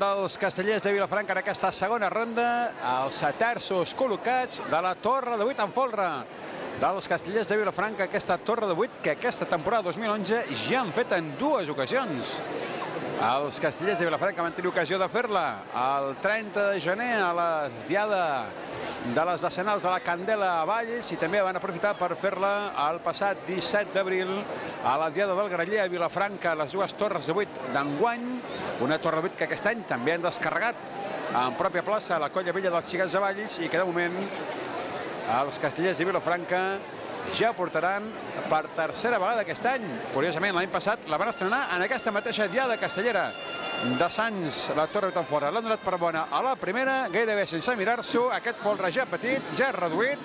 dels Castellers de Vilafranca en aquesta segona ronda, els terços col·locats de la Torre de 8 en folre dels Castellers de Vilafranca, aquesta Torre de 8 que aquesta temporada 2011 ja han fet en dues ocasions. Els Castellers de Vilafranca van tenir ocasió de fer-la el 30 de gener a la diada de les decenals de la Candela a Valls i també van aprofitar per fer-la el passat 17 d'abril a la diada del Graller a Vilafranca, les dues torres de 8 d'enguany. Una torre de 8 que aquest any també han descarregat en pròpia plaça a la Colla Vella dels Xiquets de Valls i que de moment els Castellers de Vilafranca ja portaran per tercera vegada aquest any. Curiosament, l'any passat la van estrenar en aquesta mateixa diada castellera de Sants, la Torre de Tanfora. L'han donat per bona a la primera, gairebé sense mirar-s'ho. Aquest folre ja petit, ja reduït,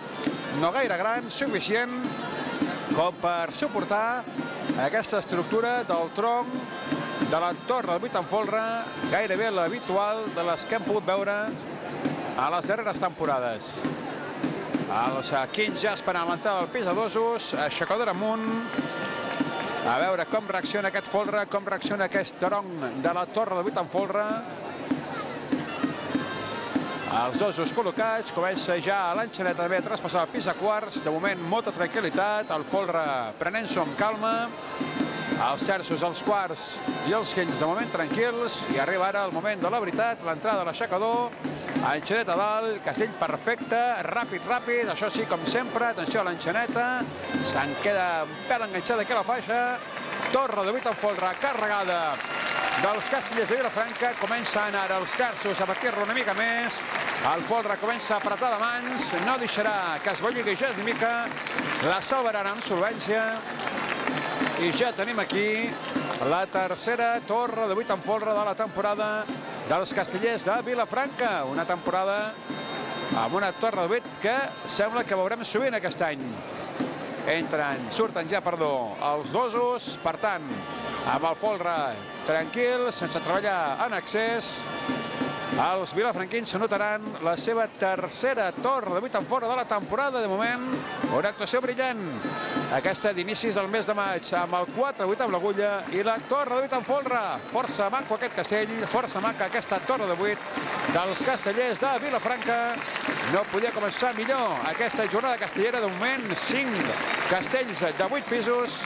no gaire gran, suficient com per suportar aquesta estructura del tronc de la Torre de 8 en folre, gairebé l'habitual de les que hem pogut veure a les darreres temporades. Els 15 ja esperant l'entrada del pis de dosos, aixecadora amunt. A veure com reacciona aquest folre, com reacciona aquest tronc de la Torre de 8 en folre. Els dosos col·locats, comença ja l'enxaneta també a traspassar el pis de quarts. De moment, molta tranquil·litat, el folre prenent-s'ho amb calma. Els terços, els quarts i els quints de moment tranquils. I arriba ara el moment de la veritat, l'entrada de l'aixecador. Enxaneta dalt, castell perfecte, ràpid, això sí, com sempre, atenció a l'enxaneta, se'n queda un pèl enganxada aquí a la faixa, Torre de 8 en folre carregada dels Castellers de Vilafranca, comença a anar els terços a batir-lo una mica més, el folre comença a apretar de mans, no deixarà que es belligui gens una mica, la salvaran amb solvència, i ja tenim aquí la tercera Torre de 8 en folre de la temporada dels Castellers de Vilafranca. Una temporada amb una Torre de 8 que sembla que veurem sovint aquest any. Surten ja, els dosos, per tant, amb el folre tranquil, sense treballar en excés. Els vilafranquins s'anotaran la seva tercera Torre de 8 en folre de la temporada. De moment, una actuació brillant. Aquesta d'inicis del mes de maig, amb el 4-8 amb l'agulla i la Torre de 8 en folre. Força maco aquest castell, força maca aquesta Torre de 8 dels Castellers de Vilafranca. No podia començar millor aquesta jornada castellera. De moment, 5 castells de 8 pisos.